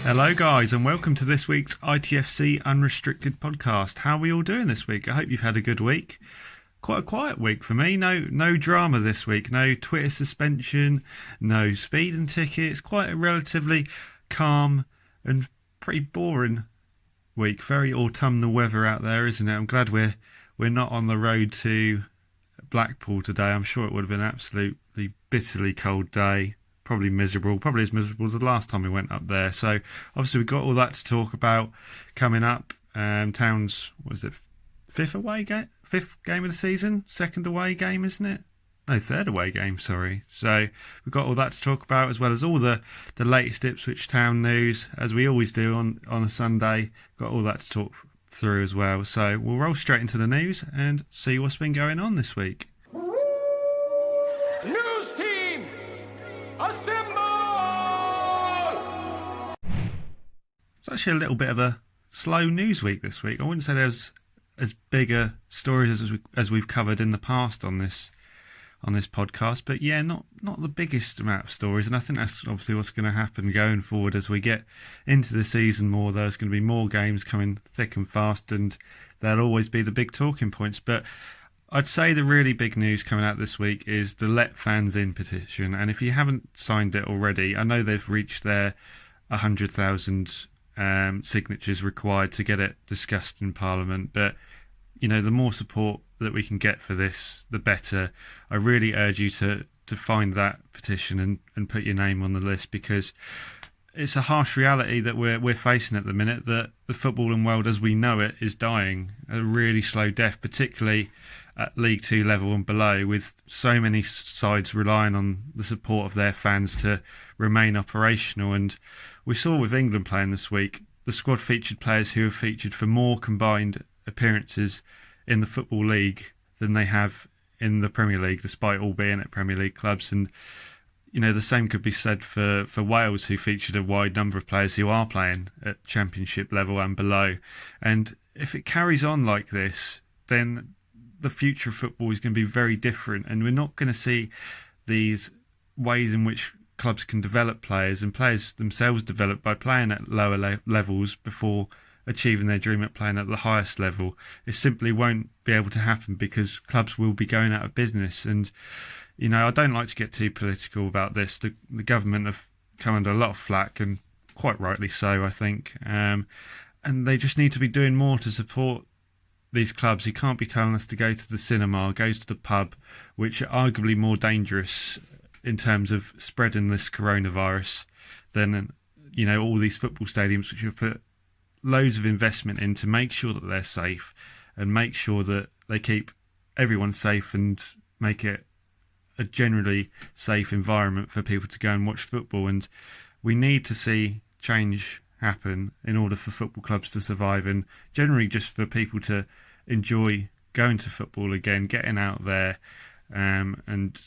Hello guys and welcome to this week's ITFC Unrestricted podcast. How are we all doing this week? I hope you've had a good week. Quite a quiet week for me. No drama this week. No Twitter suspension, no speeding tickets. Quite a relatively calm and pretty boring week. Very autumnal weather out there, isn't it? I'm glad we're not on the road to Blackpool today. I'm sure it would have been an absolutely bitterly cold day. Probably miserable, probably as miserable as the last time we went up there. So obviously we've got all that to talk about coming up. Town's, fifth game of the season? Second away game, isn't it? No, third away game, sorry. So we've got all that to talk about, as well as all the latest Ipswich Town news, as we always do on a Sunday. Got all that to talk through as well. So we'll roll straight into the news and see what's been going on this week. News team, assemble! It's actually a little bit of a slow news week this week. I wouldn't say there's as big a stories as we've covered in the past on this podcast, but yeah, not the biggest amount of stories, and I think that's obviously what's going to happen going forward as we get into the season more. There's going to be more games coming thick and fast, and there'll always be the big talking points. But I'd say the really big news coming out this week is the Let Fans In petition, and if you haven't signed it already, I know they've reached their 100,000 signatures required to get it discussed in Parliament, but you know, the more support that we can get for this, the better. I really urge you to find that petition and put your name on the list, because it's a harsh reality that we're facing at the minute, that the footballing world as we know it is dying a really slow death, particularly at League 2 level and below, with so many sides relying on the support of their fans to remain operational. And we saw with England playing this week, the squad featured players who have featured for more combined appearances in the Football League than they have in the Premier League, despite all being at Premier League clubs. And you know, the same could be said for Wales, who featured a wide number of players who are playing at Championship level and below. And if it carries on like this, then the future of football is going to be very different, and we're not going to see these ways in which clubs can develop players, and players themselves develop by playing at lower levels before achieving their dream at playing at the highest level. It simply won't be able to happen, because clubs will be going out of business. And you know, I don't like to get too political about this. The government have come under a lot of flack, and quite rightly so, I think, and they just need to be doing more to support these clubs. You can't be telling us to go to the cinema, go to the pub, which are arguably more dangerous in terms of spreading this coronavirus than, you know, all these football stadiums which have put loads of investment in to make sure that they're safe and make sure that they keep everyone safe and make it a generally safe environment for people to go and watch football. And we need to see change happen in order for football clubs to survive, and generally just for people to enjoy going to football again, getting out there, and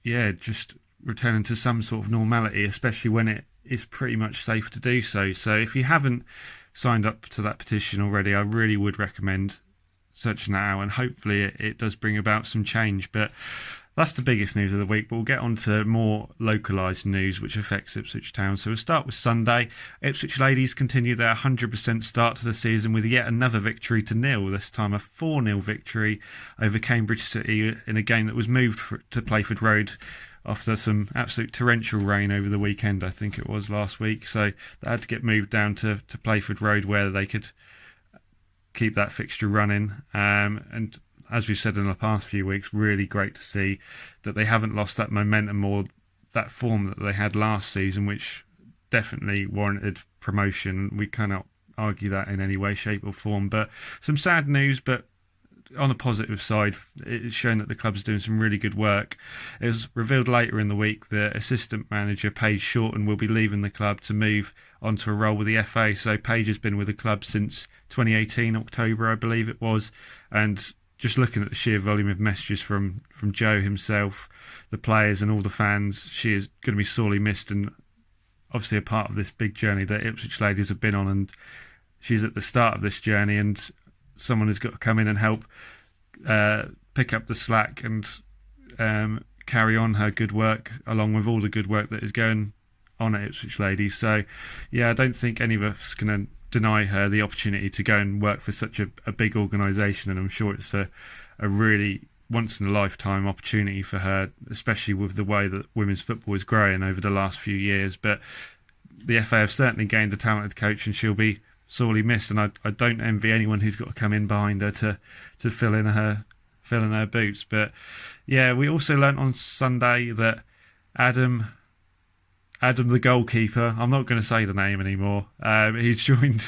yeah, just returning to some sort of normality, especially when it is pretty much safe to do so. So if you haven't signed up to that petition already, I really would recommend searching that out, and hopefully it does bring about some change. But that's the biggest news of the week, but we'll get on to more localised news which affects Ipswich Town. So we'll start with Sunday. Ipswich ladies continue their 100% start to the season with yet another victory to nil, this time a 4-0 victory over Cambridge City in a game that was moved to Playford Road after some absolute torrential rain over the weekend, I think it was last week. So they had to get moved down to Playford Road, where they could keep that fixture running. And as we've said in the past few weeks, really great to see that they haven't lost that momentum or that form that they had last season, which definitely warranted promotion. We cannot argue that in any way, shape or form. But some sad news, but on the positive side, it's shown that the club's doing some really good work. It was revealed later in the week that assistant manager Paige Shorten will be leaving the club to move onto a role with the FA. So Paige has been with the club since 2018, October, I believe it was. And just looking at the sheer volume of messages from Joe himself, the players and all the fans, she is going to be sorely missed, and obviously a part of this big journey that Ipswich ladies have been on. And she's at the start of this journey, and someone has got to come in and help pick up the slack and carry on her good work, along with all the good work that is going on at Ipswich Ladies. So, yeah, I don't think any of us can deny her the opportunity to go and work for such a big organisation, and I'm sure it's a really once-in-a-lifetime opportunity for her, especially with the way that women's football is growing over the last few years. But the FA have certainly gained a talented coach, and she'll be sorely missed, and I don't envy anyone who's got to come in behind her to fill in her boots. But yeah, we also learnt on Sunday that Adam the goalkeeper, I'm not going to say the name anymore, he's joined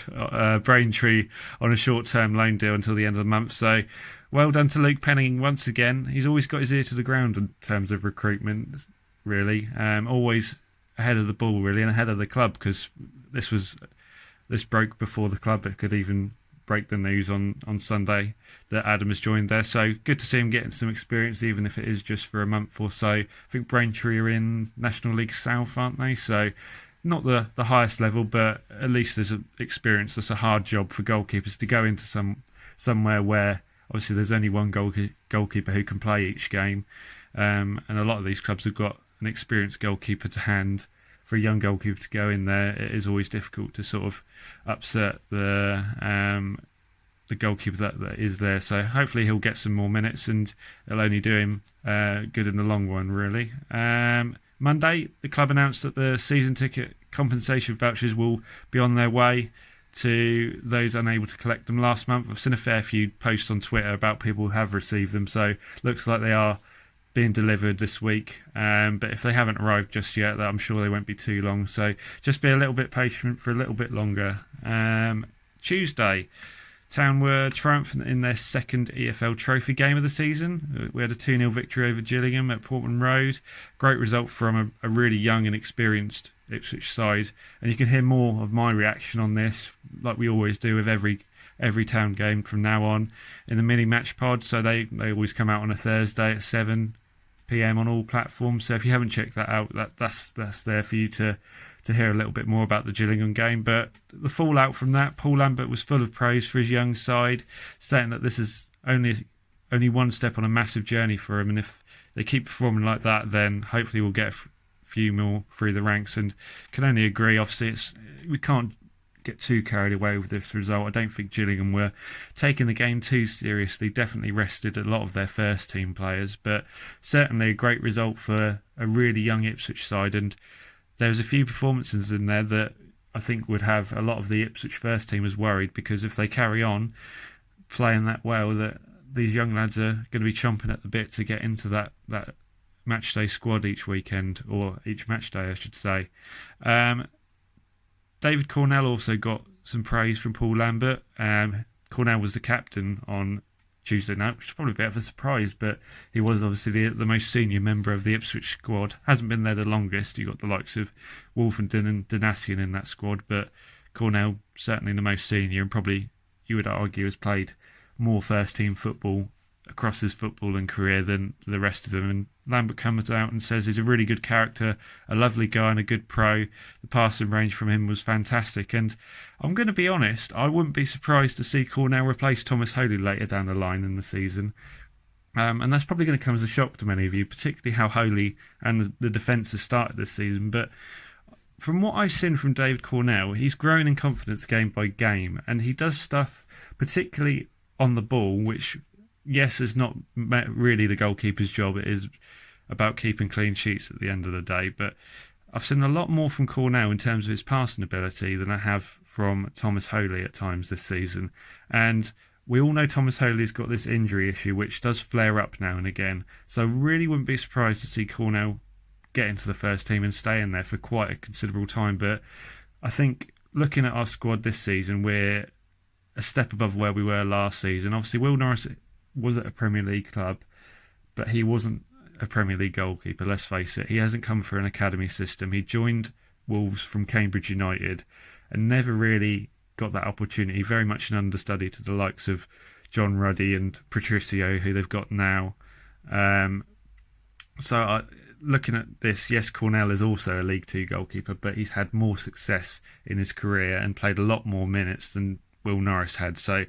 Braintree on a short-term loan deal until the end of the month. So well done to Luke Penning once again. He's always got his ear to the ground in terms of recruitment, really. Always ahead of the ball, really, and ahead of the club, because this broke before the club could even break the news on Sunday that Adam has joined there. So good to see him getting some experience, even if it is just for a month or so. I think Braintree are in National League South, aren't they? So not the highest level, but at least there's an experience. That's a hard job for goalkeepers to go into somewhere where obviously there's only one goalkeeper who can play each game, and a lot of these clubs have got an experienced goalkeeper to hand. For a young goalkeeper to go in there, it is always difficult to sort of upset the goalkeeper that is there. So hopefully he'll get some more minutes, and it'll only do him good in the long run, really. Monday, the club announced that the season ticket compensation vouchers will be on their way to those unable to collect them last month. I've seen a fair few posts on Twitter about people who have received them, so looks like they are being delivered this week, but if they haven't arrived just yet, I'm sure they won't be too long, so just be a little bit patient for a little bit longer. Tuesday, Town were triumphant in their second EFL trophy game of the season. We had a 2-0 victory over Gillingham at Portman Road. Great result from a really young and experienced Ipswich side, and you can hear more of my reaction on this, like we always do with every Town game from now on, in the mini match pod. So they always come out on a Thursday at 7 p.m. on all platforms. So if you haven't checked that out, that's there for you to hear a little bit more about the Gillingham game. But the fallout from that, Paul Lambert was full of praise for his young side, saying that this is only one step on a massive journey for him, and if they keep performing like that, then hopefully we'll get a few more through the ranks. And can only agree. Obviously, we can't get too carried away with this result. I don't think Gillingham were taking the game too seriously. Definitely rested a lot of their first team players, but certainly a great result for a really young Ipswich side. And there was a few performances in there that I think would have a lot of the Ipswich first teamers worried, because if they carry on playing that well, that these young lads are going to be chomping at the bit to get into that matchday squad each weekend, or each match day I should say. David Cornell also got some praise from Paul Lambert. Cornell was the captain on Tuesday night, which is probably a bit of a surprise, but he was obviously the most senior member of the Ipswich squad. Hasn't been there the longest. You got the likes of Wolfenden and Danassian in that squad, but Cornell certainly the most senior, and probably you would argue has played more first team football across his footballing career than the rest of them. And Lambert comes out and says he's a really good character, a lovely guy and a good pro. The passing range from him was fantastic, and I'm going to be honest, I wouldn't be surprised to see Cornell replace Thomas Holy later down the line in the season. And that's probably going to come as a shock to many of you, particularly how Holy and the defence has started this season. But from what I've seen from David Cornell, he's growing in confidence game by game, and he does stuff particularly on the ball, which, yes, is not really the goalkeeper's job. It is about keeping clean sheets at the end of the day. But I've seen a lot more from Cornell in terms of his passing ability than I have from Thomas Holy at times this season. And we all know Thomas Holy's got this injury issue, which does flare up now and again. So I really wouldn't be surprised to see Cornell get into the first team and stay in there for quite a considerable time. But I think looking at our squad this season, we're a step above where we were last season. Obviously, Will Norris was at a Premier League club, but he wasn't a Premier League goalkeeper, let's face it. He hasn't come through an academy system. He joined Wolves from Cambridge United and never really got that opportunity. Very much an understudy to the likes of John Ruddy and Patricio, who they've got now. Looking at this, yes, Cornell is also a League Two goalkeeper, but he's had more success in his career and played a lot more minutes than Will Norris had. So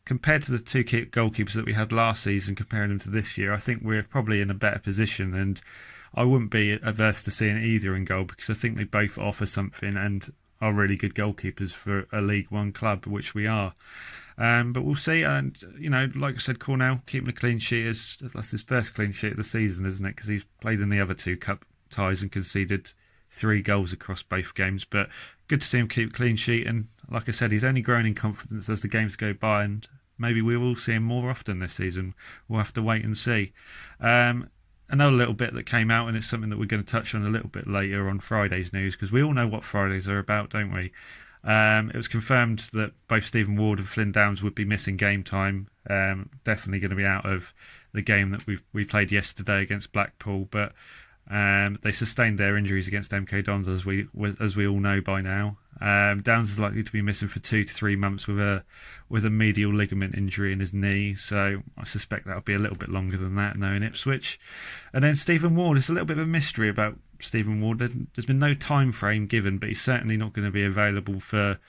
compared to the two goalkeepers that we had last season, comparing them to this year, I think we're probably in a better position. And I wouldn't be averse to seeing either in goal, because I think they both offer something and are really good goalkeepers for a League One club, which we are. But we'll see. And, like I said, Cornell keeping a clean sheet. That's his first clean sheet of the season, isn't it? Because he's played in the other 2 cup ties and conceded 3 goals across both games. But good to see him keep a clean sheet. And like I said, he's only grown in confidence as the games go by. And maybe we will see him more often this season. We'll have to wait and see. Another little bit that came out, and it's something that we're going to touch on a little bit later on Friday's news, because we all know what Fridays are about, don't we? It was confirmed that both Stephen Ward and Flynn Downs would be missing game time. Definitely going to be out of the game that we played yesterday against Blackpool, but they sustained their injuries against MK Dons, as we all know by now. Downs is likely to be missing for 2 to 3 months with a medial ligament injury in his knee, so I suspect that'll be a little bit longer than that now in Ipswich. And then Stephen Ward, it's a little bit of a mystery about Stephen Ward. There's been no time frame given, but he's certainly not going to be available for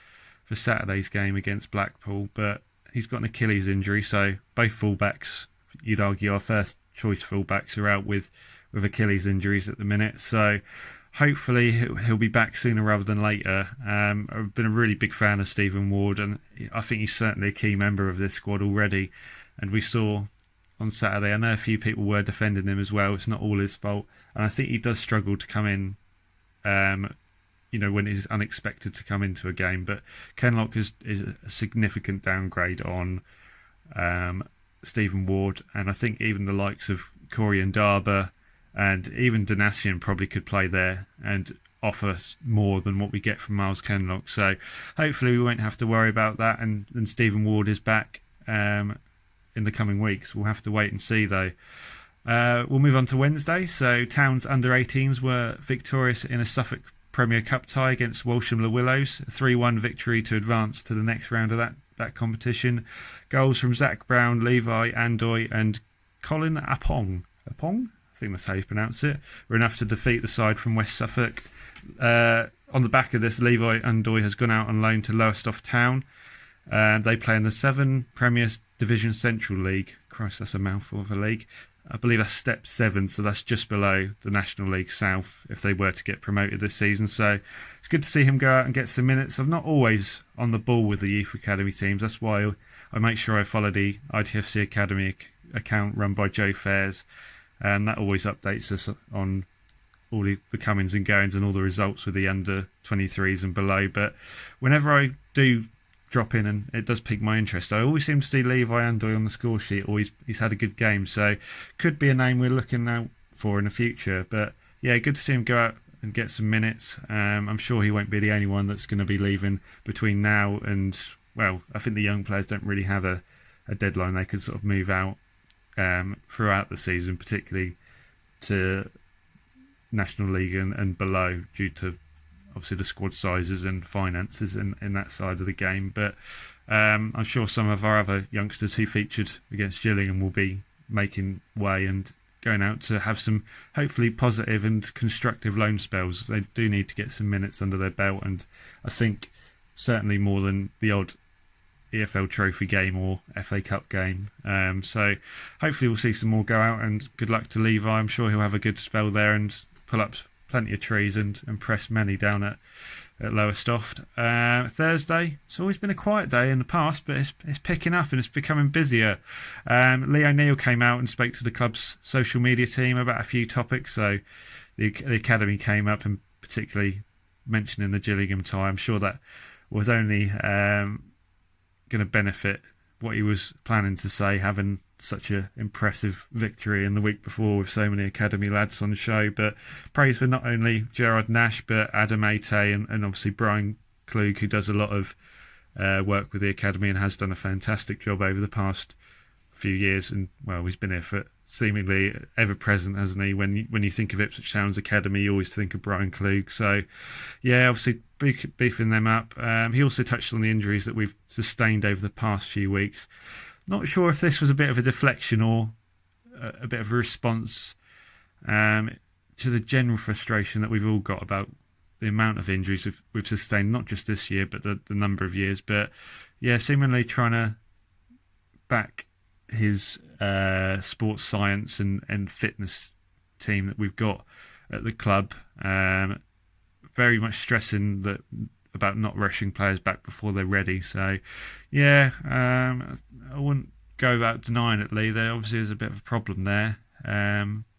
Saturday's game against Blackpool. But he's got an Achilles injury, so both fullbacks, you'd argue our first choice fullbacks, are out with Achilles injuries at the minute. So hopefully he'll be back sooner rather than later. I've been a really big fan of Stephen Ward, and I think he's certainly a key member of this squad already. And we saw on Saturday, I know a few people were defending him as well. It's not all his fault, and I think he does struggle to come in, when he's unexpected to come into a game. But Kenlock is a significant downgrade on Stephen Ward, and I think even the likes of Corey and Garber and even Donatian probably could play there and offer us more than what we get from Miles Kenlock. So hopefully we won't have to worry about that, and Stephen Ward is back in the coming weeks. We'll have to wait and see, though. We'll move on to Wednesday. So Town's under-18s were victorious in a Suffolk Premier Cup tie against Walsham Le Willows, a 3-1 victory to advance to the next round of that competition. Goals from Zach Brown, Levi Andoy and Colin Apong. Apong? I think that's how you pronounce it. Were enough to defeat the side from West Suffolk. On the back of this, Levi Andoy has gone out on loan to Lowestoft Town. They play in the 7 Premier Division Central League. Christ, that's a mouthful of a league. I believe that's step 7, so that's just below the National League South if they were to get promoted this season. So it's good to see him go out and get some minutes. I'm not always on the ball with the youth academy teams. That's why I make sure I follow the ITFC Academy account run by Joe Fairs, and that always updates us on all the comings and goings and all the results with the under 23s and below. But whenever I do drop in, and it does pique my interest, I always seem to see Levi Andoy on the score sheet. Always, he's had a good game, so could be a name we're looking out for in the future. But yeah, good to see him go out and get some minutes. I'm sure he won't be the only one that's going to be leaving between now and, well, I think the young players don't really have a deadline. They could sort of move out throughout the season, particularly to National League and below, due to obviously the squad sizes and finances in that side of the game. But I'm sure some of our other youngsters who featured against Gillingham will be making way and going out to have some hopefully positive and constructive loan spells. They do need to get some minutes under their belt, and I think certainly more than the odd EFL Trophy game or FA Cup game. So hopefully we'll see some more go out, and good luck to Levi. I'm sure he'll have a good spell there and pull up plenty of trees and press many down at Lowestoft. Thursday, it's always been a quiet day in the past, but it's picking up and it's becoming busier. Lee O'Neill came out and spoke to the club's social media team about a few topics. So the academy came up, and particularly mentioning the Gillingham tie. I'm sure that was only going to benefit what he was planning to say, having such an impressive victory in the week before with so many academy lads on the show. But praise for not only Gerard Nash but Adam Ate and obviously Brian Klug, who does a lot of work with the academy and has done a fantastic job over the past few years. And well, he's been here for seemingly ever present, hasn't he? When you think of Ipswich Town's academy, you always think of Brian Klug. So yeah, obviously beefing them up. He also touched on the injuries that we've sustained over the past few weeks. Not sure if this was a bit of a deflection or a bit of a response to the general frustration that we've all got about the amount of injuries we've sustained, not just this year, but the number of years. But yeah, seemingly trying to back his sports science and fitness team that we've got at the club. Very much stressing that about not rushing players back before they're ready. So, yeah, I wouldn't go about denying it, Lee. There obviously is a bit of a problem there.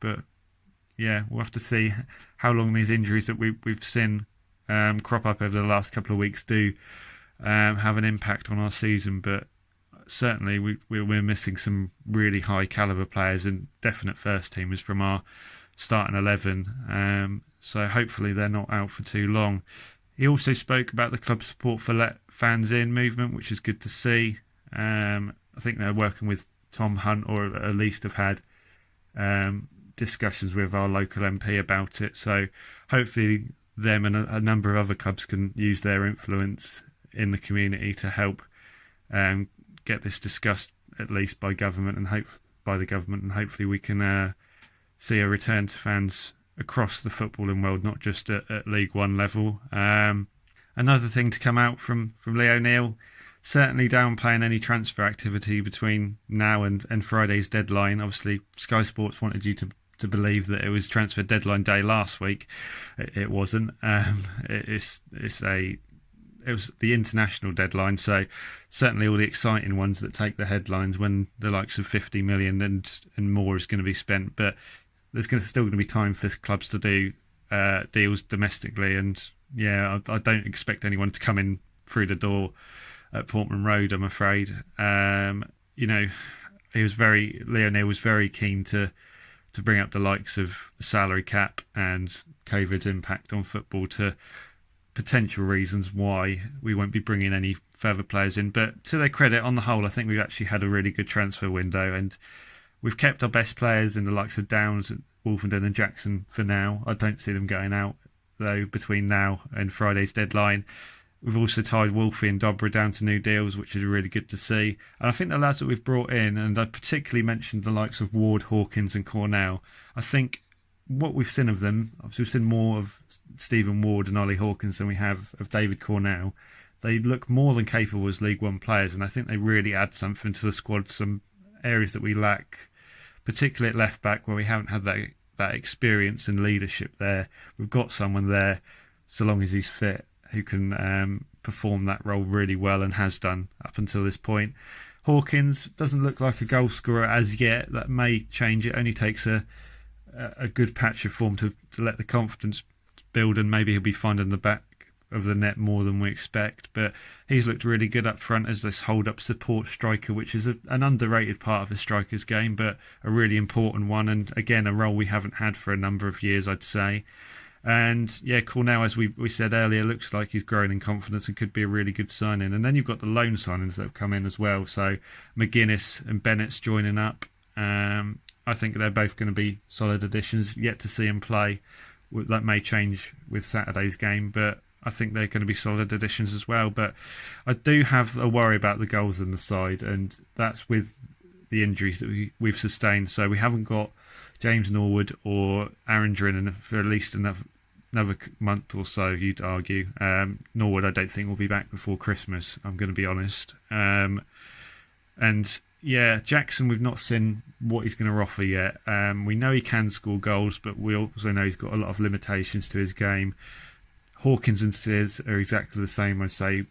But, yeah, we'll have to see how long these injuries that we've seen crop up over the last couple of weeks do have an impact on our season. But certainly we're missing some really high calibre players and definite first teamers from our starting 11. So hopefully they're not out for too long. He also spoke about the club support for Let Fans In movement, which is good to see. I think they're working with Tom Hunt, or at least have had discussions with our local MP about it. So hopefully them and a number of other clubs can use their influence in the community to help get this discussed, at least by government and hopefully we can see a return to fans across the footballing world, not just at League One level. Another thing to come out from Lee O'Neill, certainly downplaying any transfer activity between now and Friday's deadline. Obviously, Sky Sports wanted you to believe that it was transfer deadline day last week. It wasn't. It was the international deadline, so certainly all the exciting ones that take the headlines when the likes of 50 million and more is going to be spent. But there's still going to be time for clubs to do deals domestically, and yeah, I don't expect anyone to come in through the door at Portman Road, I'm afraid. Lee O'Neill was very keen to bring up the likes of the salary cap and COVID's impact on football to potential reasons why we won't be bringing any further players in. But to their credit, on the whole, I think we've actually had a really good transfer window, and we've kept our best players in the likes of Downs, Wolfenden and Jackson for now. I don't see them going out, though, between now and Friday's deadline. We've also tied Wolfie and Dobra down to new deals, which is really good to see. And I think the lads that we've brought in, and I particularly mentioned the likes of Ward, Hawkins and Cornell, I think what we've seen of them, obviously we've seen more of Stephen Ward and Ollie Hawkins than we have of David Cornell. They look more than capable as League One players, and I think they really add something to the squad, some areas that we lack, particularly at left back, where we haven't had that experience and leadership there. We've got someone there, so long as he's fit, who can perform that role really well and has done up until this point. Hawkins doesn't look like a goal scorer as yet. That may change. It only takes a good patch of form to let the confidence build, and maybe he'll be finding the back of the net more than we expect. But he's looked really good up front as this hold-up support striker, which is an underrated part of a striker's game, but a really important one, and again a role we haven't had for a number of years, I'd say. And yeah, Cornell, as we said earlier, looks like he's growing in confidence and could be a really good signing. And then you've got the loan signings that have come in as well. So McGuinness and Bennett's joining up. I think they're both going to be solid additions. Yet to see him play. That may change with Saturday's game, but I think they're going to be solid additions as well. But I do have a worry about the goals on the side, and that's with the injuries that we've sustained. So we haven't got James Norwood or Aaron Drinnan for at least another month or so, you'd argue. Norwood, I don't think, will be back before Christmas, I'm going to be honest. And yeah, Jackson, we've not seen what he's going to offer yet. We know he can score goals, but we also know he's got a lot of limitations to his game. Hawkins and Sears are exactly the same, I'd say.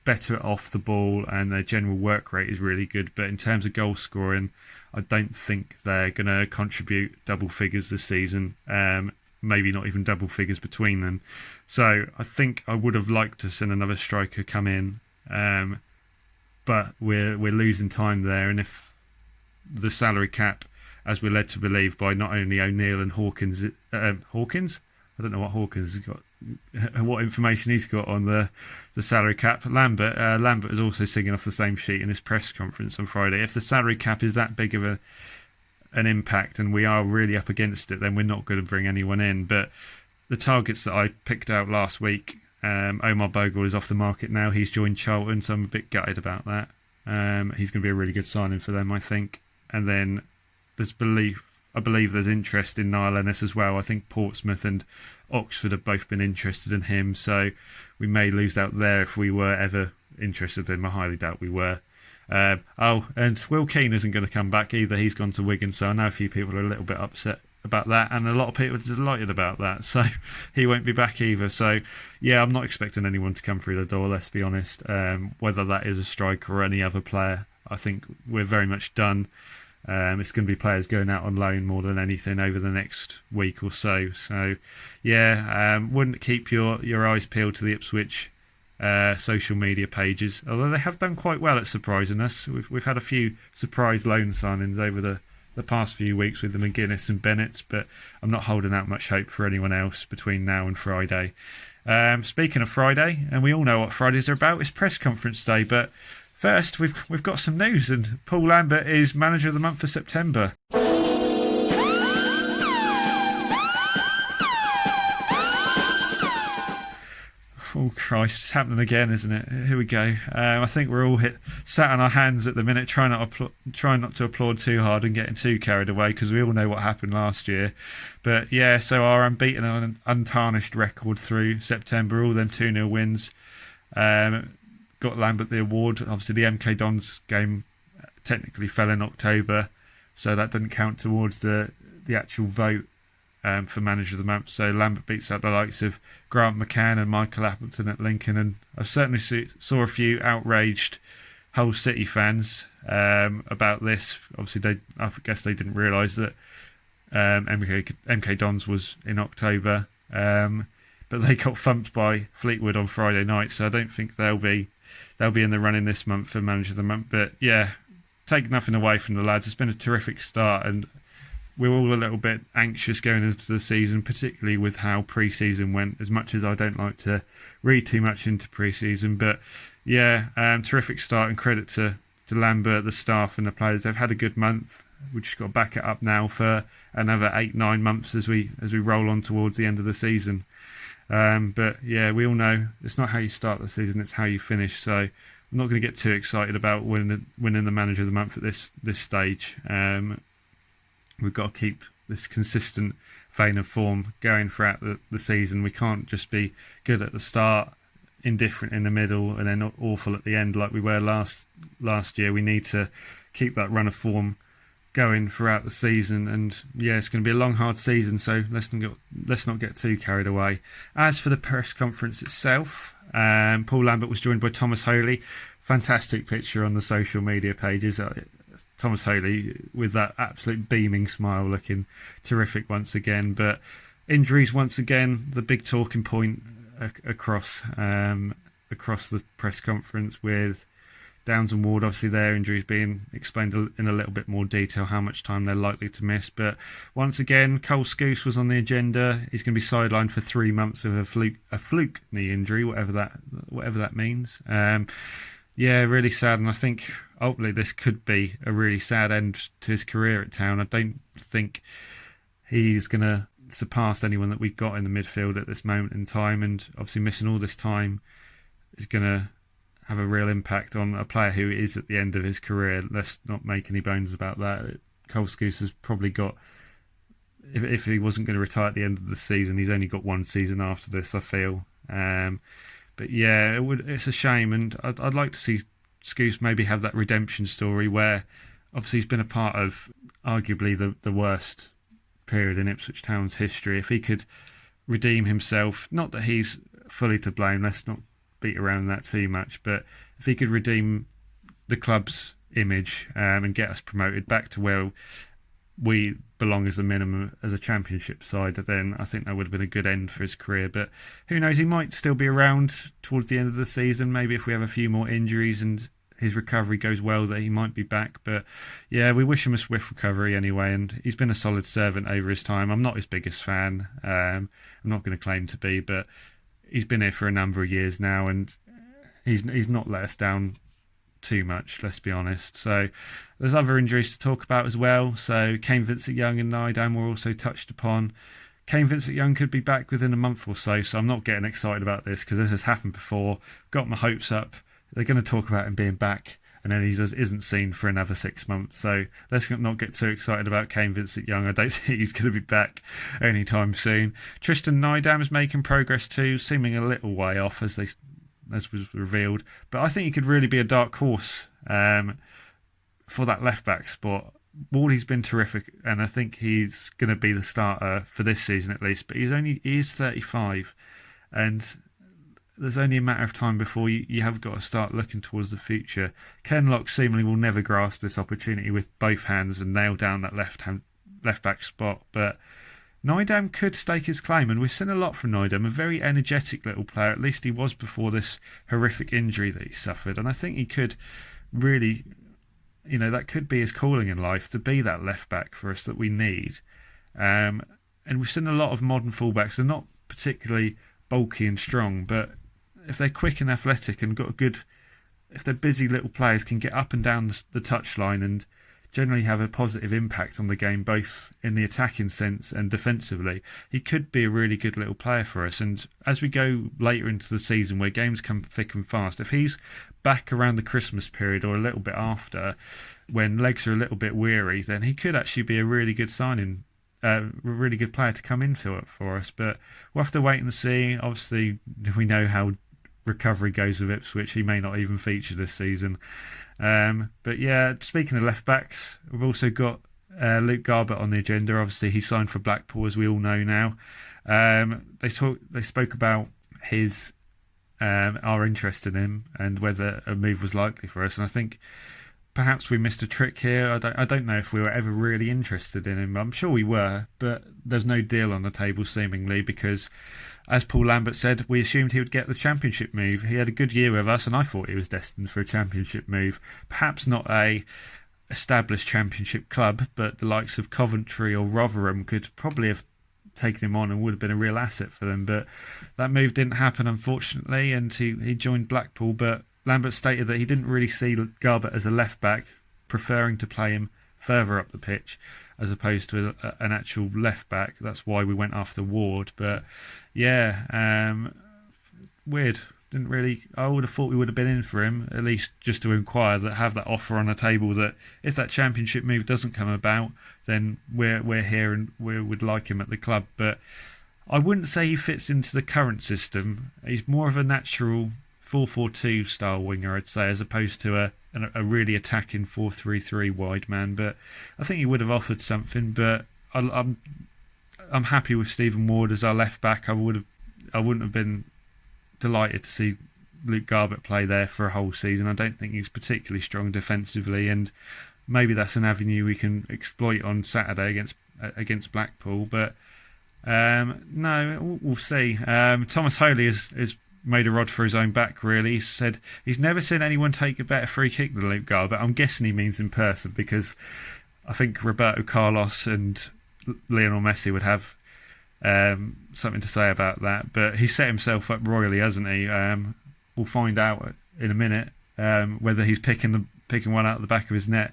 Better off the ball, and their general work rate is really good. But in terms of goal scoring, I don't think they're going to contribute double figures this season. Maybe not even double figures between them. So I think I would have liked to see another striker come in. But we're losing time there, and if the salary cap, as we're led to believe by not only O'Neill and Hawkins, Hawkins? I don't know what Hawkins has got, what information he's got on the salary cap. Lambert is also singing off the same sheet in his press conference on Friday. If the salary cap is that big of an impact and we are really up against it, then we're not going to bring anyone in. But the targets that I picked out last week, Omar Bogle is off the market now. He's joined Charlton, so I'm a bit gutted about that. He's going to be a really good signing for them, I think. And then I believe there's interest in Niall Ennis as well. I think Portsmouth and Oxford have both been interested in him, so we may lose out there if we were ever interested in him. I highly doubt we were. And Will Keane isn't going to come back either. He's gone to Wigan, so I know a few people are a little bit upset about that, and a lot of people are delighted about that. So he won't be back either. So yeah, I'm not expecting anyone to come through the door, let's be honest. Whether that is a striker or any other player, I think we're very much done. It's going to be players going out on loan more than anything over the next week or so. So yeah, wouldn't keep your eyes peeled to the Ipswich social media pages, although they have done quite well at surprising us. We've had a few surprise loan signings over the past few weeks with the McGuinness and Bennett, but I'm not holding out much hope for anyone else between now and Friday. Speaking of Friday, and we all know what Fridays are about, it's press conference day, but first we've got some news, and Paul Lambert is manager of the month for September. Oh Christ, it's happening again, isn't it? Here we go. I think we're all sat on our hands at the minute, trying not to applaud too hard and getting too carried away, because we all know what happened last year. But yeah, so our unbeaten and untarnished record through September, all them 2-0 wins, got Lambert the award. Obviously the MK Dons game technically fell in October, so that didn't count towards the actual vote for manager of the month. So Lambert beats out the likes of Grant McCann and Michael Appleton at Lincoln, and I certainly saw a few outraged Hull City fans about this. Obviously I guess they didn't realise that MK Dons was in October, but they got thumped by Fleetwood on Friday night, so I don't think they'll be in the running this month for manager of the month. But yeah, take nothing away from the lads, it's been a terrific start, and we're all a little bit anxious going into the season, particularly with how pre-season went, as much as I don't like to read too much into pre-season. But yeah, terrific start, and credit to Lambert, the staff and the players. They've had a good month. We've just got to back it up now for another 8-9 months as we roll on towards the end of the season. But yeah, we all know it's not how you start the season, it's how you finish. So I'm not going to get too excited about winning the manager of the month at this stage. We've got to keep this consistent vein of form going throughout the season. We can't just be good at the start, indifferent in the middle, and then awful at the end like we were last year. We need to keep that run of form going throughout the season, and yeah, it's going to be a long, hard season, so let's not get too carried away. As for the press conference itself, Paul Lambert was joined by Thomas Holy. Fantastic picture on the social media pages. Thomas Holy with that absolute beaming smile, looking terrific once again. But injuries once again, the big talking point across the press conference, with Downs and Ward, obviously their injuries being explained in a little bit more detail, how much time they're likely to miss. But once again, Cole Scouse was on the agenda. He's going to be sidelined for 3 months with a fluke knee injury, whatever that means. Yeah, really sad, and I think ultimately this could be a really sad end to his career at Town. I don't think he's going to surpass anyone that we've got in the midfield at this moment in time, and obviously missing all this time is going to have a real impact on a player who is at the end of his career. Let's not make any bones about that. Cole Scouse has probably got, if he wasn't going to retire at the end of the season, he's only got one season after this, I feel. But yeah, it's a shame, and I'd like to see Scouse maybe have that redemption story where obviously he's been a part of arguably the worst period in Ipswich Town's history. If he could redeem himself, not that he's fully to blame, let's not beat around that too much, but if he could redeem the club's image and get us promoted back to where we belong as a minimum as a championship side, then I think that would have been a good end for his career. But who knows, he might still be around towards the end of the season. Maybe if we have a few more injuries and his recovery goes well, that he might be back. But yeah, we wish him a swift recovery anyway, and he's been a solid servant over his time. I'm not his biggest fan, I'm not going to claim to be, but he's been here for a number of years now, and he's not let us down too much, let's be honest. So there's other injuries to talk about as well. So Kane Vincent-Young and Nydam were also touched upon. Kane Vincent-Young could be back within a month or so I'm not getting excited about this because this has happened before. Got my hopes up. They're going to talk about him being back, and then he just isn't seen for another 6 months. So let's not get too excited about Kane Vincent-Young. I don't think he's going to be back anytime soon. Tristan Nydam is making progress too, seeming a little way off as was revealed, but I think he could really be a dark horse for that left back spot. Wardy's been terrific, and I think he's going to be the starter for this season at least. But he is 35, and there's only a matter of time before you have got to start looking towards the future. Kenlock seemingly will never grasp this opportunity with both hands and nail down that left back spot. But Nydam could stake his claim, and we've seen a lot from Nydam, a very energetic little player. At least he was before this horrific injury that he suffered, and I think he could really, that could be his calling in life, to be that left back for us that we need. And we've seen a lot of modern fullbacks. They're not particularly bulky and strong, but if they're quick and athletic and if they're busy little players, can get up and down the touchline and generally have a positive impact on the game, both in the attacking sense and defensively, he could be a really good little player for us. And as we go later into the season, where games come thick and fast, if he's back around the Christmas period or a little bit after, when legs are a little bit weary, then he could actually be a really good signing, a really good player to come into it for us. But we'll have to wait and see. Obviously, we know how recovery goes with Ipswich. He may not even feature this season. But yeah, speaking of left backs, we've also got Luke Garber on the agenda. Obviously, he signed for Blackpool, as we all know now. They spoke about our interest in him and whether a move was likely for us. And I think perhaps we missed a trick here. I don't know if we were ever really interested in him. I'm sure we were, but there's no deal on the table seemingly, because, as Paul Lambert said, we assumed he would get the Championship move. He had a good year with us, and I thought he was destined for a Championship move. Perhaps not a established Championship club, but the likes of Coventry or Rotherham could probably have taken him on and would have been a real asset for them. But that move didn't happen, unfortunately, and he joined Blackpool. But Lambert stated that he didn't really see Garber as a left back, preferring to play him further up the pitch as opposed to an actual left back. That's why we went after Ward. But yeah, weird. I would have thought we would have been in for him, at least just to inquire, that have that offer on the table, that if that Championship move doesn't come about, then we're here and we would like him at the club. But I wouldn't say he fits into the current system. He's more of a natural 4-4-2 style winger, I'd say, as opposed to a really attacking 4-3-3 wide man. But I think he would have offered something. But I'm happy with Stephen Ward as our left back. I wouldn't have been delighted to see Luke Garber play there for a whole season. I don't think he's particularly strong defensively, and maybe that's an avenue we can exploit on Saturday against Blackpool. But no, we'll see. Thomas Holy has made a rod for his own back, really. He said he's never seen anyone take a better free kick than Luke Garber. I'm guessing he means in person, because I think Roberto Carlos and Lionel Messi would have something to say about that. But he set himself up royally, hasn't he? We'll find out in a minute whether he's picking one out of the back of his net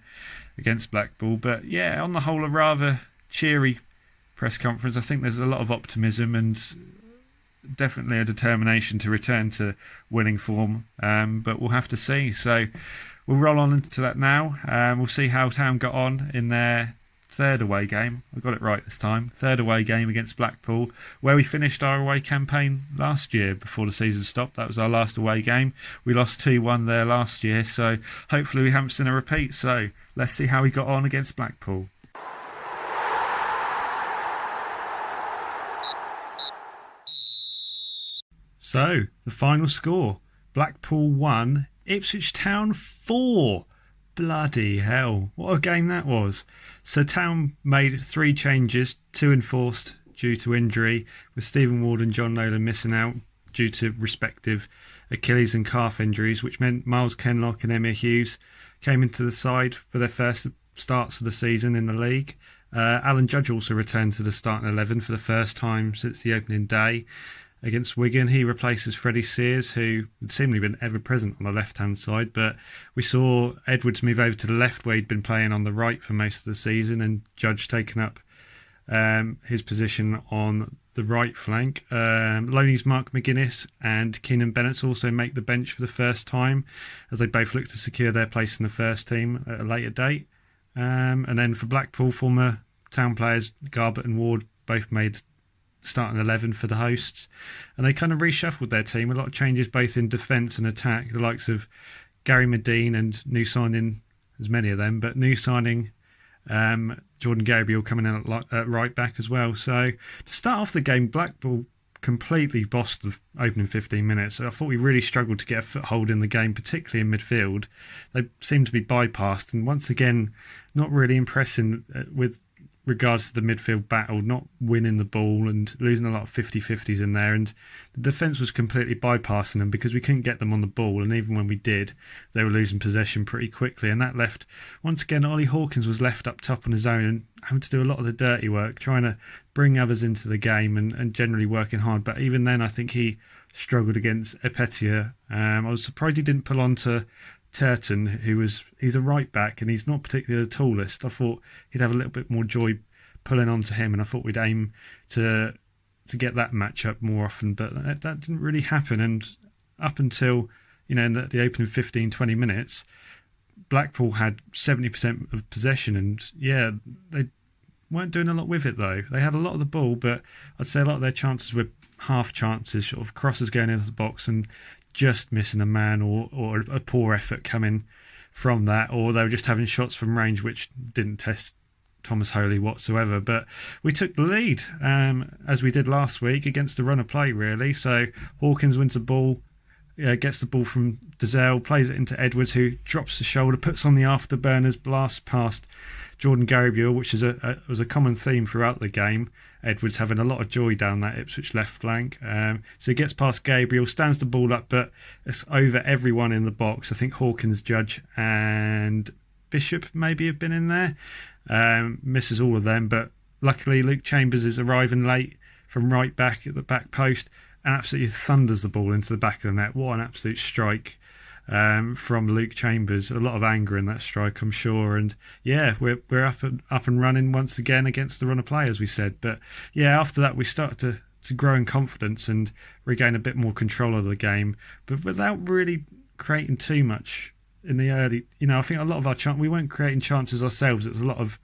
against Blackpool. But yeah, on the whole, a rather cheery press conference. I think there's a lot of optimism and definitely a determination to return to winning form. But we'll have to see. So we'll roll on into that now. We'll see how Town got on in their third away game. I got it right this time. Third away game against Blackpool, where we finished our away campaign last year before the season stopped. That was our last away game. We lost 2-1 there last year, so hopefully we haven't seen a repeat. So let's see how we got on against Blackpool. So the final score: Blackpool 1, Ipswich Town 4. Bloody hell, what a game that was. So Town made 3 changes, 2 enforced due to injury, with Stephen Ward and John Nolan missing out due to respective Achilles and calf injuries, which meant Miles Kenlock and Emir Hughes came into the side for their first starts of the season in the league. Alan Judge also returned to the starting 11 for the first time since the opening day against Wigan. He replaces Freddie Sears, who had seemingly been ever present on the left-hand side, but we saw Edwards move over to the left, where he'd been playing on the right for most of the season, and Judge taking up his position on the right flank. Loanies Mark McGuinness and Keenan Bennett also make the bench for the first time, as they both look to secure their place in the first team at a later date. And then for Blackpool, former Town players Garber and Ward both made starting 11 for the hosts, and they kind of reshuffled their team. A lot of changes both in defence and attack. The likes of Gary Medine and new signing, there's many of them, but new signing Jordan Gabriel coming in at right back as well. So to start off the game, Blackpool completely bossed the opening 15 minutes. I thought we really struggled to get a foothold in the game, particularly in midfield. They seemed to be bypassed, and once again, not really impressing with regards to the midfield battle, not winning the ball and losing a lot of 50-50s in there. And the defence was completely bypassing them because we couldn't get them on the ball. And even when we did, they were losing possession pretty quickly. And that left, once again, Ollie Hawkins was left up top on his own and having to do a lot of the dirty work, trying to bring others into the game and generally working hard. But even then, I think he struggled against Epetia. I was surprised he didn't pull on to Turton, he's a right back and he's not particularly the tallest. I thought he'd have a little bit more joy pulling on to him, and I thought we'd aim to get that matchup more often, but that didn't really happen. And up until in the opening 15-20 minutes, Blackpool had 70% of possession, and they weren't doing a lot with it though. They had a lot of the ball, but I'd say a lot of their chances were half chances, sort of crosses going into the box and just missing a man or a poor effort coming from that, or they were just having shots from range which didn't test Thomas Holy whatsoever. But we took the lead as we did last week against the run of play really. So Hawkins wins the ball, gets the ball from Dazelle, plays it into Edwards, who drops the shoulder, puts on the afterburners, blasts past Jordan Gabriel, which was a common theme throughout the game. Edwards having a lot of joy down that Ipswich left flank. So he gets past Gabriel, stands the ball up, but it's over everyone in the box. I think Hawkins, Judge and Bishop maybe have been in there. Misses all of them, but luckily Luke Chambers is arriving late from right back at the back post and absolutely thunders the ball into the back of the net. What an absolute strike from Luke Chambers. A lot of anger in that strike, I'm sure. And we're up and running once again against the run of play, as we said. But after that we started to grow in confidence and regain a bit more control of the game, but without really creating too much in the early. I think a lot of our we weren't creating chances ourselves. It was a lot of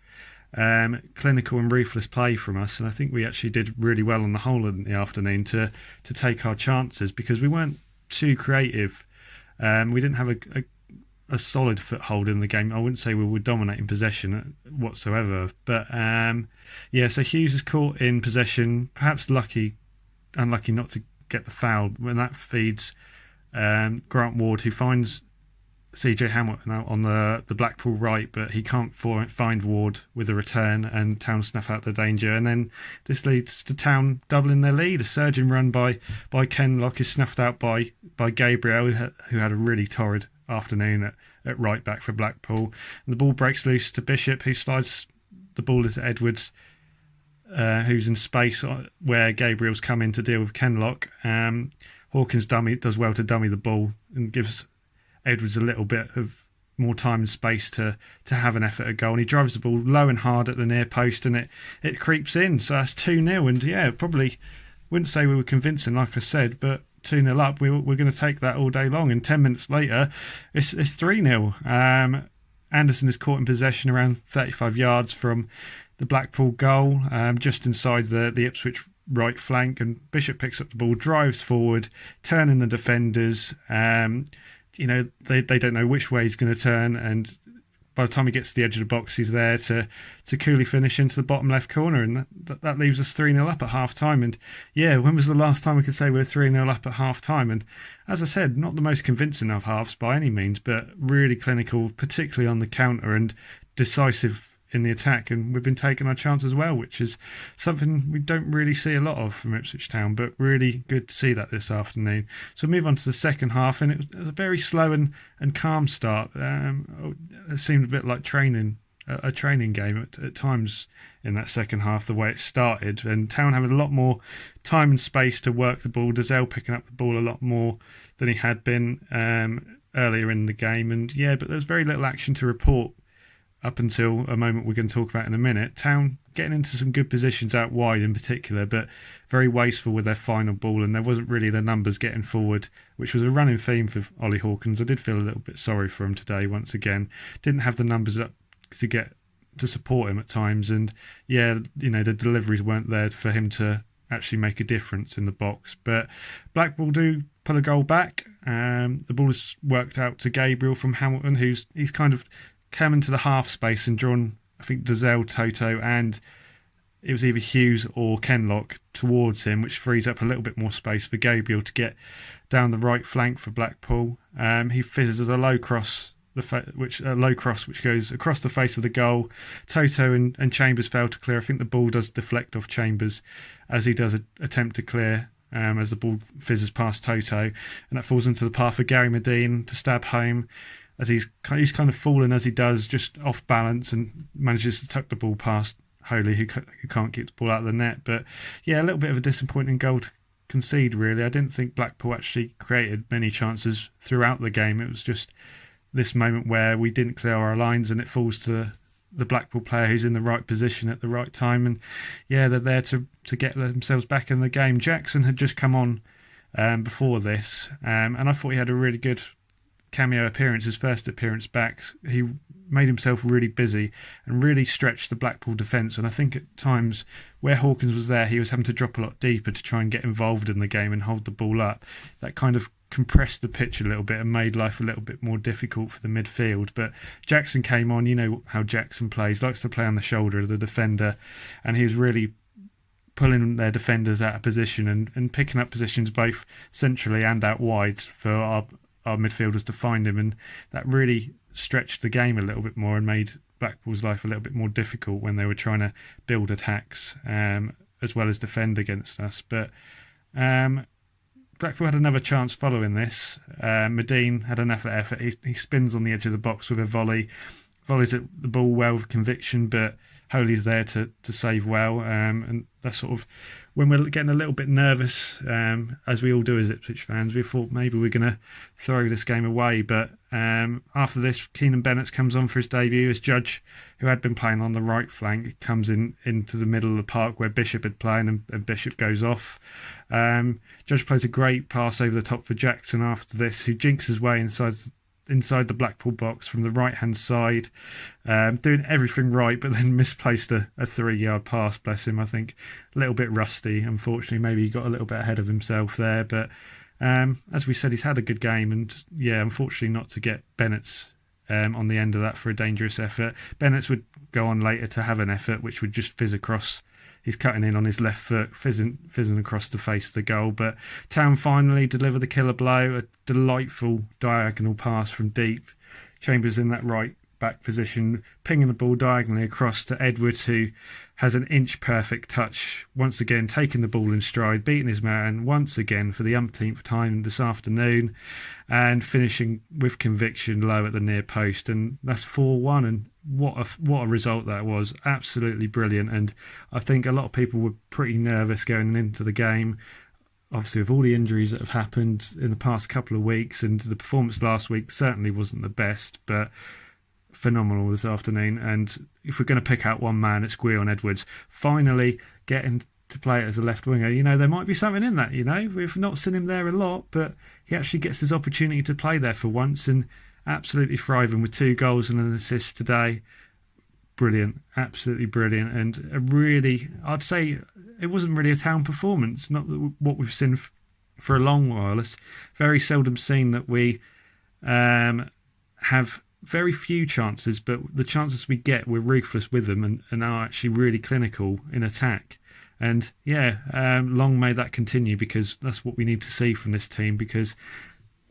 clinical and ruthless play from us, and I think we actually did really well on the whole in the afternoon to take our chances because we weren't too creative. We didn't have a solid foothold in the game. I wouldn't say we were dominating possession whatsoever. But so Hughes is caught in possession, perhaps unlucky not to get the foul when that feeds Grant Ward, who finds CJ Hamilton out on the Blackpool right, but he can't find Ward with a return, and Town snuff out the danger. And then this leads to Town doubling their lead. A surging run by Kenlock is snuffed out by Gabriel, who had a really torrid afternoon at right back for Blackpool. And the ball breaks loose to Bishop, who slides the ball into Edwards, who's in space where Gabriel's come in to deal with Kenlock. Hawkins does well to dummy the ball and gives Edwards a little bit of more time and space to have an effort at goal, and he drives the ball low and hard at the near post, and it creeps in. So that's 2-0, and probably wouldn't say we were convincing, like I said, but 2-0 up, we're going to take that all day long. And 10 minutes later, it's 3-0. Anderson is caught in possession around 35 yards from the Blackpool goal, just inside the Ipswich right flank, and Bishop picks up the ball, drives forward, turning the defenders. They don't know which way he's going to turn, and by the time he gets to the edge of the box, he's there to coolly finish into the bottom left corner, and that leaves us 3-0 up at half time. And when was the last time we could say we were 3-0 up at half time? And as I said, not the most convincing of halves by any means, but really clinical, particularly on the counter, and decisive in the attack. And we've been taking our chance as well, which is something we don't really see a lot of from Ipswich Town, but really good to see that this afternoon. So we'll move on to the second half, and it was a very slow and calm start. It seemed a bit like a training game at times in that second half, the way it started, and Town having a lot more time and space to work the ball. Dazelle picking up the ball a lot more than he had been earlier in the game, and but there was very little action to report up until a moment we're going to talk about in a minute. Town getting into some good positions out wide in particular, but very wasteful with their final ball, and there wasn't really the numbers getting forward, which was a running theme for Ollie Hawkins. I did feel a little bit sorry for him today once again. Didn't have the numbers up to support him at times, and the deliveries weren't there for him to actually make a difference in the box. But Blackpool do pull a goal back. The ball is worked out to Gabriel from Hamilton, he's kind of come into the half space and drawn I think Dazelle, Toto, and it was either Hughes or Kenlock towards him, which frees up a little bit more space for Gabriel to get down the right flank for Blackpool. He fizzes a low cross, which goes across the face of the goal. Toto and Chambers fail to clear. I think the ball does deflect off Chambers as he does attempt to clear. As the ball fizzes past Toto, and that falls into the path of Gary Medine to stab home, as he's kind of fallen as he does, just off balance, and manages to tuck the ball past Holy, who can't keep the ball out of the net. But yeah, a little bit of a disappointing goal to concede, really. I didn't think Blackpool actually created many chances throughout the game. It was just this moment where we didn't clear our lines, and it falls to the Blackpool player who's in the right position at the right time. And yeah, they're there to get themselves back in the game. Jackson had just come on before this, and I thought he had a really good cameo appearance, his first appearance back. He made himself really busy and really stretched the Blackpool defence, and I think at times where Hawkins was there, he was having to drop a lot deeper to try and get involved in the game and hold the ball up. That kind of compressed the pitch a little bit and made life a little bit more difficult for the midfield. But Jackson came on. You know how Jackson plays, likes to play on the shoulder of the defender, and he was really pulling their defenders out of position and picking up positions both centrally and out wide for our midfielders to find him, and that really stretched the game a little bit more and made Blackpool's life a little bit more difficult when they were trying to build attacks as well as defend against us. But Blackpool had another chance following this. Medine had enough effort. He spins on the edge of the box with a volleys at the ball well with conviction, but Holy's there to save well. And that's sort of when we're getting a little bit nervous, as we all do as Ipswich fans. We thought maybe we're going to throw this game away. But after this, Keenan Bennett comes on for his debut as Judge, who had been playing on the right flank, comes into the middle of the park where Bishop had played, and Bishop goes off. Judge plays a great pass over the top for Jackson after this, who jinks his way inside the Blackpool box from the right-hand side, doing everything right, but then misplaced a 3-yard pass, bless him. I think a little bit rusty, unfortunately. Maybe he got a little bit ahead of himself there, but as we said, he's had a good game, and yeah, unfortunately not to get Bennett's on the end of that for a dangerous effort. Bennett's would go on later to have an effort which would just fizz across. He's cutting in on his left foot, fizzing across the face of the goal. But Town finally deliver the killer blow, a delightful diagonal pass from deep. Chambers in that right back position, pinging the ball diagonally across to Edwards, who has an inch-perfect touch, once again taking the ball in stride, beating his man once again for the umpteenth time this afternoon, and finishing with conviction low at the near post. And that's 4-1, and what a result that was. Absolutely brilliant. And I think a lot of people were pretty nervous going into the game, obviously with all the injuries that have happened in the past couple of weeks, and the performance last week certainly wasn't the best, but phenomenal this afternoon. And if we're going to pick out one man, it's Gwion Edwards finally getting to play as a left winger. You know, there might be something in that. You know, we've not seen him there a lot, but he actually gets his opportunity to play there for once, and absolutely thriving with 2 goals and an assist today. Brilliant, absolutely brilliant. And a really, I'd say it wasn't really a Town performance, not what we've seen for a long while. It's very seldom seen that we have very few chances, but the chances we get, we're ruthless with them and are actually really clinical in attack. And yeah, long may that continue, because that's what we need to see from this team. Because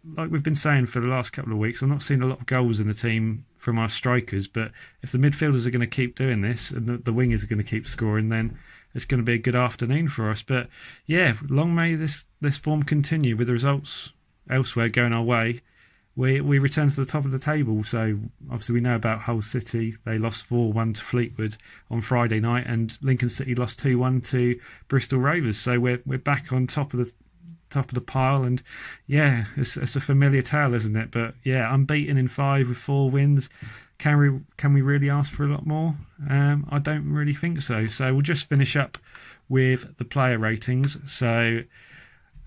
like we've been saying for the last couple of weeks, I'm not seeing a lot of goals in the team from our strikers, but if the midfielders are going to keep doing this and the wingers are going to keep scoring, then it's going to be a good afternoon for us. But yeah, long may this form continue with the results elsewhere going our way. We return to the top of the table. So obviously we know about Hull City. They lost 4-1 to Fleetwood on Friday night, and Lincoln City lost 2-1 to Bristol Rovers. So we're back on top of the pile, and yeah, it's a familiar tale, isn't it? But yeah, unbeaten in 5 with 4 wins. Can we really ask for a lot more? I don't really think so. So we'll just finish up with the player ratings. So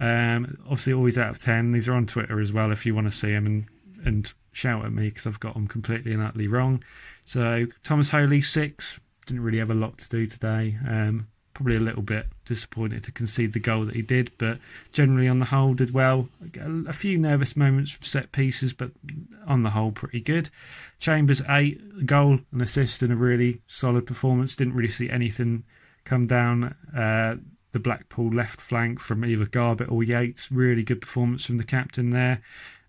obviously always out of 10. These are on Twitter as well if you want to see them and shout at me, because I've got them completely and utterly wrong. So Thomas Holy, 6. Didn't really have a lot to do today. Probably a little bit disappointed to concede the goal that he did, but generally on the whole did well. A few nervous moments for set pieces, but on the whole pretty good. Chambers 8, a goal, an assist and a really solid performance. Didn't really see anything come down the Blackpool left flank from either Garber or Yates. Really good performance from the captain there.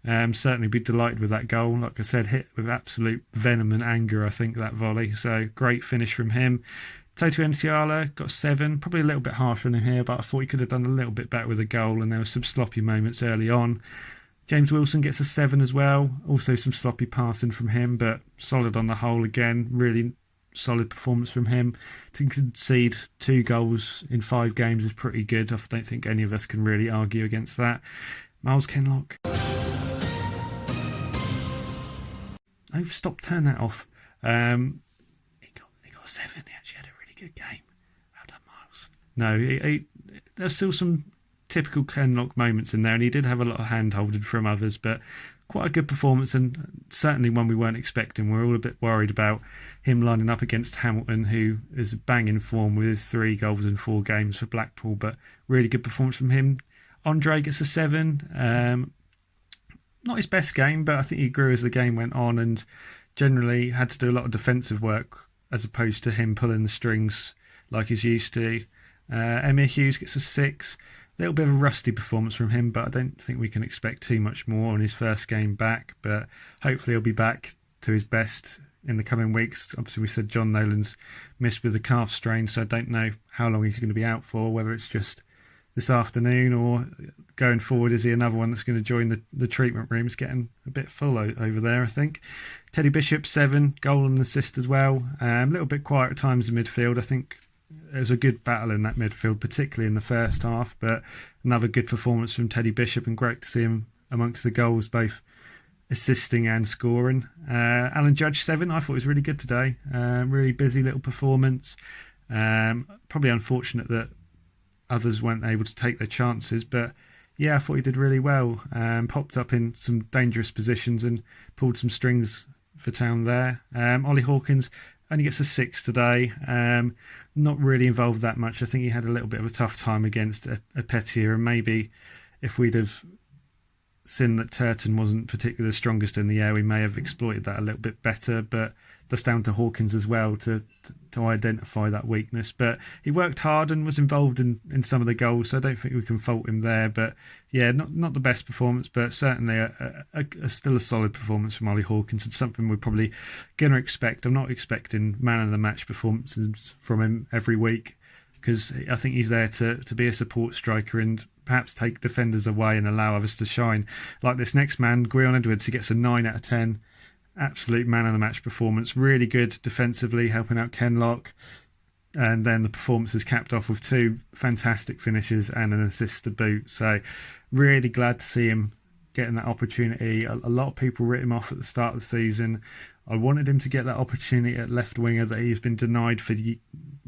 Certainly be delighted with that goal. Like I said, hit with absolute venom and anger, I think, that volley. So great finish from him. Toto Nsiala got 7, probably a little bit harsh on him here, but I thought he could have done a little bit better with a goal, and there were some sloppy moments early on. James Wilson gets a 7 as well, also some sloppy passing from him, but solid on the whole again. Really solid performance from him. To concede 2 goals in 5 games is pretty good. I don't think any of us can really argue against that. Miles Kenlock. Oh, stop, turn that off. He got a 7. He actually had a really good game. Well done, Miles. No, there's still some typical Kenlock moments in there, and he did have a lot of hand-holding from others, but quite a good performance, and certainly one we weren't expecting. We're all a bit worried about him lining up against Hamilton, who is banging form with his 3 goals in 4 games for Blackpool, but really good performance from him. Andre gets a 7. Not his best game, but I think he grew as the game went on and generally had to do a lot of defensive work as opposed to him pulling the strings like he's used to. Emir Hughes gets a 6. A little bit of a rusty performance from him, but I don't think we can expect too much more on his first game back. But hopefully he'll be back to his best in the coming weeks. Obviously, we said John Nolan's missed with the calf strain, so I don't know how long he's going to be out for, whether it's just this afternoon or going forward. Is he another one that's going to join the treatment room? It's getting a bit full over there, I think. Teddy Bishop, 7, goal and assist as well. A little bit quiet at times in midfield. I think it was a good battle in that midfield, particularly in the first half, but another good performance from Teddy Bishop, and great to see him amongst the goals, both assisting and scoring. Alan Judge, 7. I thought it was really good today. Really busy little performance. Probably unfortunate that others weren't able to take their chances, but yeah, I thought he did really well. Popped up in some dangerous positions and pulled some strings for Town there. Ollie Hawkins only gets a 6 today. Not really involved that much. I think he had a little bit of a tough time against a Petier, and maybe if we'd have seen that Turton wasn't particularly the strongest in the air, we may have exploited that a little bit better, but that's down to Hawkins as well to identify that weakness. But he worked hard and was involved in some of the goals, so I don't think we can fault him there. But yeah, not the best performance, but certainly still a solid performance from Ollie Hawkins, and something we're probably going to expect. I'm not expecting man of the match performances from him every week, because I think he's there to be a support striker and perhaps take defenders away and allow others to shine. Like this next man, Gwion Edwards, he gets a 9 out of 10. Absolute man of the match performance. Really good defensively, helping out Kenlock. And then the performance is capped off with 2 fantastic finishes and an assist to boot. So really glad to see him getting that opportunity. A lot of people wrote him off at the start of the season. I wanted him to get that opportunity at left winger that he's been denied for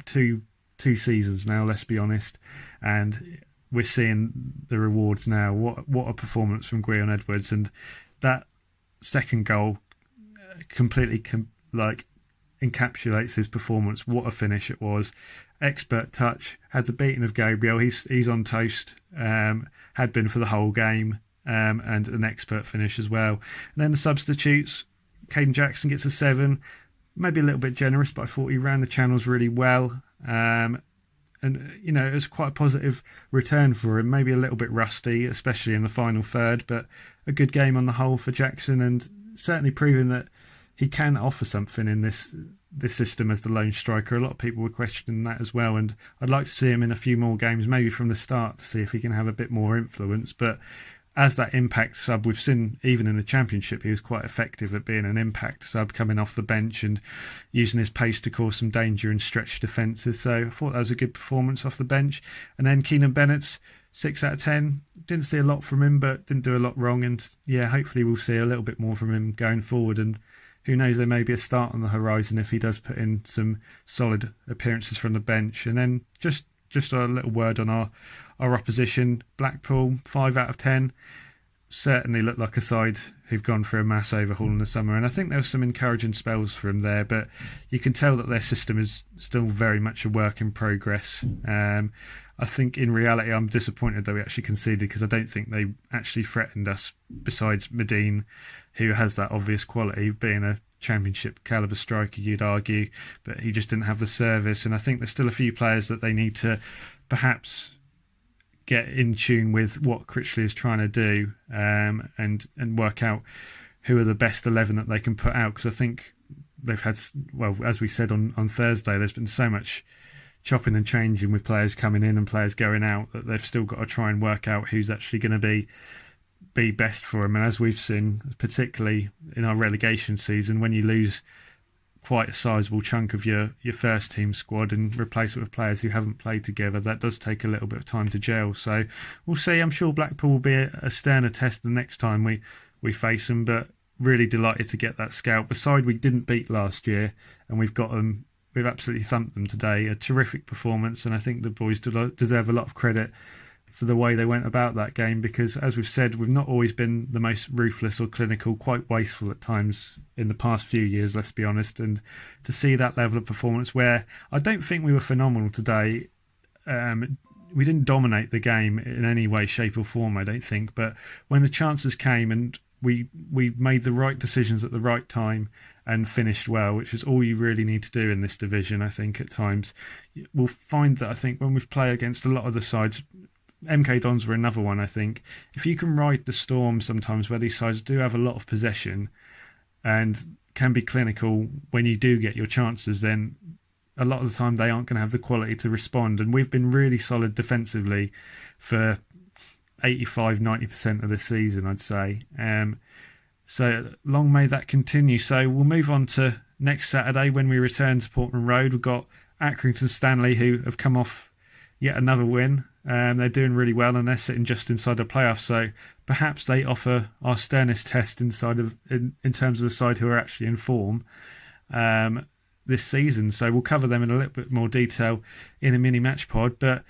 two seasons now, let's be honest. And we're seeing the rewards now. What a performance from Gwion Edwards. And that second goal completely encapsulates his performance. What a finish it was. Expert touch, had the beating of Gabriel. He's on toast, had been for the whole game, and an expert finish as well. And then the substitutes, Caden Jackson gets a 7, maybe a little bit generous, but I thought he ran the channels really well. And you know, it was quite a positive return for him, maybe a little bit rusty, especially in the final third, but a good game on the whole for Jackson, and certainly proving that he can offer something in this system as the lone striker. A lot of people were questioning that as well, and I'd like to see him in a few more games, maybe from the start, to see if he can have a bit more influence. But as that impact sub, we've seen even in the Championship, he was quite effective at being an impact sub, coming off the bench and using his pace to cause some danger and stretch defences. So I thought that was a good performance off the bench. And then Keenan Bennett's 6 out of 10. Didn't see a lot from him, but didn't do a lot wrong. And yeah, hopefully we'll see a little bit more from him going forward. And who knows, there may be a start on the horizon if he does put in some solid appearances from the bench. And then just a little word on our opposition. Blackpool, 5 out of 10. Certainly look like a side who've gone through a mass overhaul in the summer. And I think there were some encouraging spells for him there, but you can tell that their system is still very much a work in progress. I think in reality I'm disappointed that we actually conceded, because I don't think they actually threatened us, besides Medine, who has that obvious quality, being a championship caliber striker, you'd argue, but he just didn't have the service. And I think there's still a few players that they need to perhaps get in tune with what Critchley is trying to do, and work out who are the best 11 that they can put out, because I think they've had, well, as we said on Thursday, there's been so much chopping and changing with players coming in and players going out that they've still got to try and work out who's actually going to be best for them. And as we've seen, particularly in our relegation season, when you lose quite a sizable chunk of your first team squad and replace it with players who haven't played together, that does take a little bit of time to gel. So we'll see. I'm sure Blackpool will be a sterner test the next time we face them, but really delighted to get that scout. Beside, we didn't beat last year, and we've got them. We've absolutely thumped them today. A terrific performance, and I think the boys deserve a lot of credit for the way they went about that game, because, as we've said, we've not always been the most ruthless or clinical, quite wasteful at times in the past few years, let's be honest. And to see that level of performance, where I don't think we were phenomenal today, we didn't dominate the game in any way, shape or form, I don't think, but when the chances came and we made the right decisions at the right time and finished well, which is all you really need to do in this division, I think, at times. We'll find that, I think, when we play against a lot of the sides, MK Dons were another one, I think. If you can ride the storm sometimes, where these sides do have a lot of possession and can be clinical when you do get your chances, then a lot of the time they aren't going to have the quality to respond. And we've been really solid defensively for 85-90% of the season, I'd say. So long may that continue. So we'll move on to next Saturday when we return to Portman Road. We've got Accrington Stanley, who have come off yet another win. They're doing really well, and they're sitting just inside the playoffs. So perhaps they offer our sternest test in terms of a side who are actually in form this season. So we'll cover them in a little bit more detail in a mini match pod. But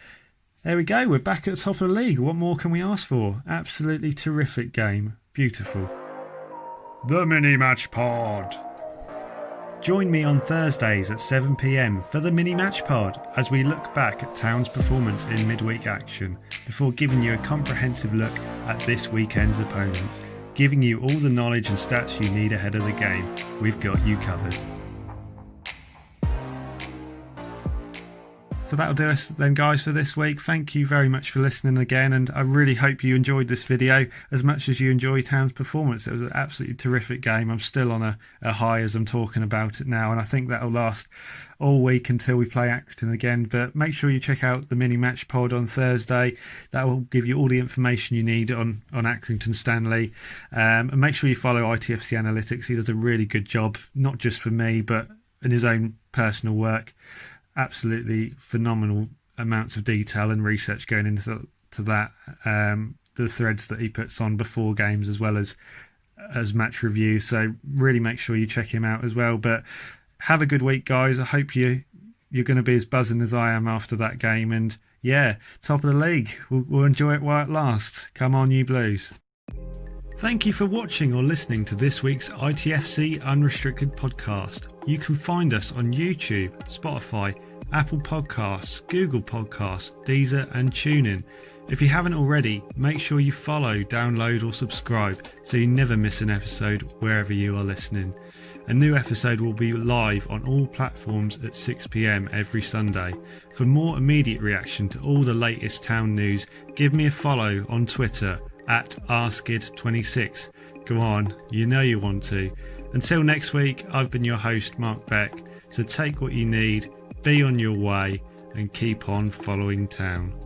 there we go. We're back at the top of the league. What more can we ask for? Absolutely terrific game. Beautiful. The Mini Match Pod. Join me on Thursdays at 7 p.m. for the Mini Match Pod as we look back at Town's performance in midweek action before giving you a comprehensive look at this weekend's opponents, giving you all the knowledge and stats you need ahead of the game. We've got you covered. So that'll do us then, guys, for this week. Thank you very much for listening again, and I really hope you enjoyed this video as much as you enjoy Town's performance. It was an absolutely terrific game. I'm still on a high as I'm talking about it now, and I think that'll last all week until we play Accrington again. But make sure you check out the mini match pod on Thursday. That will give you all the information you need on Accrington Stanley. And make sure you follow ITFC Analytics. He does a really good job, not just for me, but in his own personal work. Absolutely phenomenal amounts of detail and research going into that. The threads that he puts on before games as well as match reviews. So really make sure you check him out as well. But have a good week, guys. I hope you're going to be as buzzing as I am after that game. And yeah, top of the league. We'll enjoy it while it lasts. Come on, you Blues. Thank you for watching or listening to this week's ITFC Unrestricted podcast. You can find us on YouTube, Spotify, Apple Podcasts, Google Podcasts, Deezer and TuneIn. If you haven't already, make sure you follow, download or subscribe so you never miss an episode wherever you are listening. A new episode will be live on all platforms at 6 p.m. every Sunday. For more immediate reaction to all the latest Town news, give me a follow on Twitter at rskid26. Go on, you know you want to. Until next week, I've been your host, Mark Beck. So take what you need, be on your way, and keep on following Town.